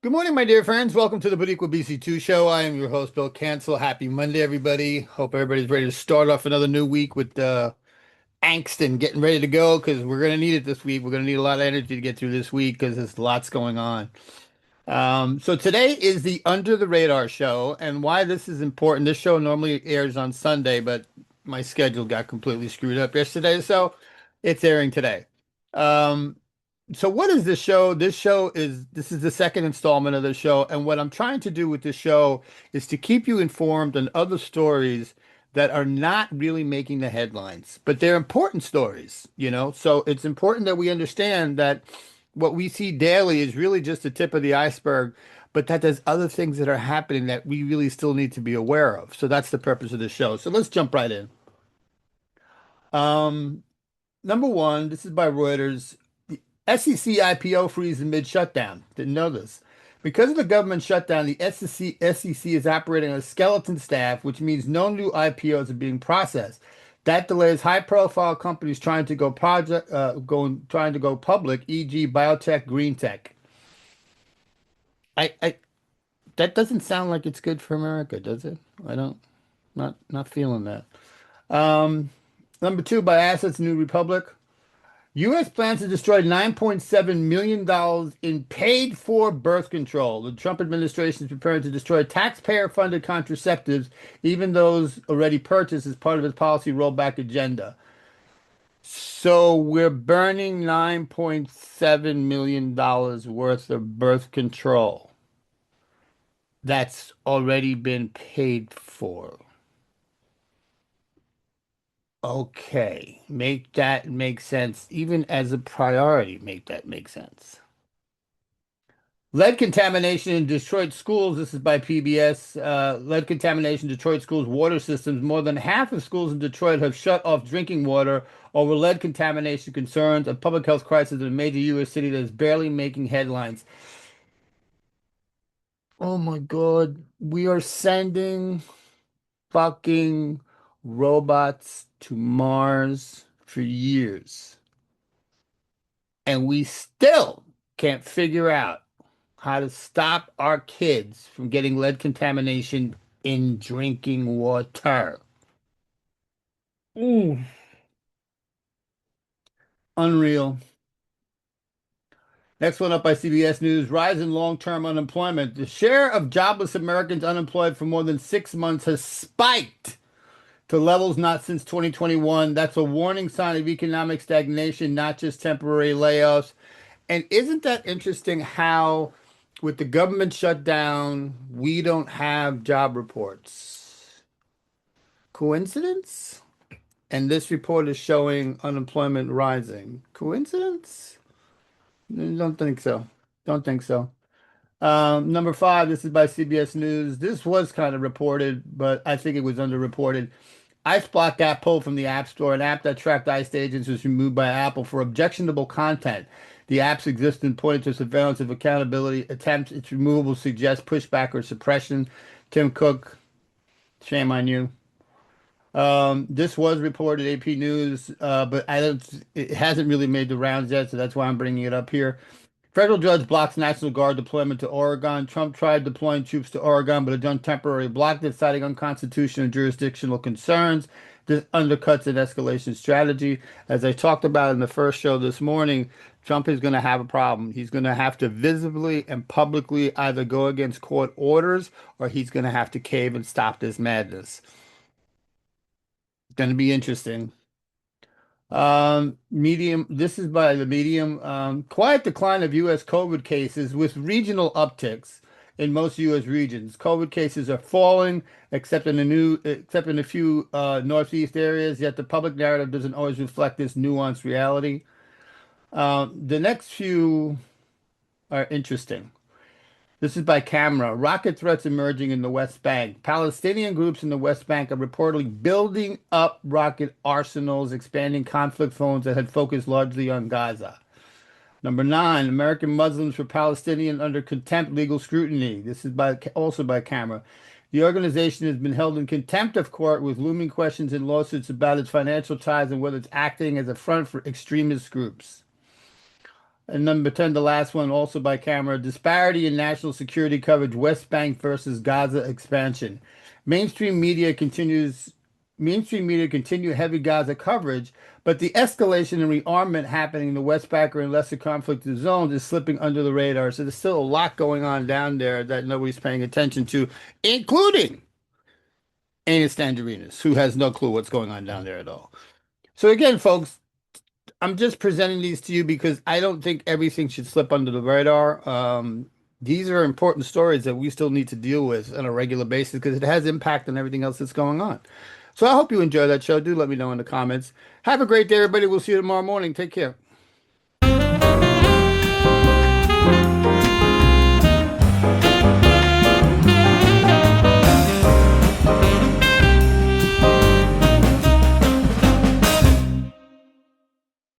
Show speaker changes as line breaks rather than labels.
Good morning, my dear friends. Welcome to the Boutique BC2 show. I am your host, Bill Cancel. Happy Monday, everybody. Hope everybody's ready to start off another new week with angst and getting ready to go because we're going to need it this week. We're going to need a lot of energy to get through this week because there's lots going on. So today is the Under the Radar show, and why this is important. This show normally airs on Sunday, but my schedule got completely screwed up yesterday, so it's airing today. Um, so what is this show? This is the second installment of the show, and what I'm trying to do with this show is to keep you informed on other stories that are not really making the headlines, but they're important stories, you know? So it's important that we understand that what we see daily is really just the tip of the iceberg, but that there's other things that are happening that we really still need to be aware of. So that's the purpose of the show. So let's jump right in. Um, Number one, this is by Reuters. The SEC IPO freeze amid shutdown. Didn't know this. Because of the government shutdown, the SEC is operating on a skeleton staff, which means no new IPOs are being processed. That delays high-profile companies trying to go public, e.g., biotech, green tech. I that doesn't sound like it's good for America, does it? I don't, not feeling that. Um, Number two, by Assets New Republic. U.S. plans to destroy $9.7 million in paid for birth control. The Trump administration is preparing to destroy taxpayer funded contraceptives, even those already purchased as part of its policy rollback agenda. So we're burning $9.7 million worth of birth control that's already been paid for. Okay, make that make sense. Even as a priority, make that make sense. Lead contamination in Detroit schools. This is by PBS. Lead contamination in Detroit schools' water systems. More than half of schools in Detroit have shut off drinking water over lead contamination concerns. A public health crisis in a major U.S. city that is barely making headlines. Oh my God. We are sending fucking robots to Mars for years, and we still can't figure out how to stop our kids from getting lead contamination in drinking water. Ooh, unreal. Next one up by CBS News, rise in long-term unemployment. The share of jobless Americans unemployed for more than 6 months has spiked to levels not since 2021. That's a warning sign of economic stagnation, not just temporary layoffs. And isn't that interesting how, with the government shutdown, we don't have job reports? Coincidence? And this report is showing unemployment rising. Coincidence? Don't think so. Don't think so. Number five, this is by CBS News. This was kind of reported, but I think it was underreported. IceBlock app pulled from the App Store. An app that tracked ICE agents was removed by Apple for objectionable content. The app's existence pointed to surveillance of accountability attempts. Its removal suggests pushback or suppression. Tim Cook, shame on you. This was reported AP News, but I don't. It hasn't really made the rounds yet, so that's why I'm bringing it up here. Federal judge blocks National Guard deployment to Oregon. Trump tried deploying troops to Oregon, but a judge temporarily blocked it, citing unconstitutional and jurisdictional concerns. This undercuts an escalation strategy. As I talked about in the first show this morning, Trump is going to have a problem. He's going to have to visibly and publicly either go against court orders or he's going to have to cave and stop this madness. It's going to be interesting. Medium, this is by the Medium. Quiet decline of U.S. COVID cases with regional upticks in most U.S. regions. COVID cases are falling, except in a few Northeast areas, yet the public narrative doesn't always reflect this nuanced reality. The next few are interesting. This is by Camera. Rocket threats emerging in the West Bank. Palestinian groups in the West Bank are reportedly building up rocket arsenals, expanding conflict zones that had focused largely on Gaza. Number nine, American Muslims for Palestinian under contempt legal scrutiny. This is also by Camera. The organization has been held in contempt of court with looming questions and lawsuits about its financial ties and whether it's acting as a front for extremist groups. And number 10, the last one, also by camera, disparity in national security coverage, West Bank versus Gaza expansion. Mainstream media continues, mainstream media continue heavy Gaza coverage, but the escalation and rearmament happening in the West Bank or in lesser conflicted zones is slipping under the radar. So there's still a lot going on down there that nobody's paying attention to, including Anus Tangerinas, who has no clue what's going on down there at all. So again, folks, I'm just presenting these to you because I don't think everything should slip under the radar. These are important stories that we still need to deal with on a regular basis because it has impact on everything else that's going on. So I hope you enjoy that show. Do let me know in the comments. Have a great day, everybody. We'll see you tomorrow morning. Take care.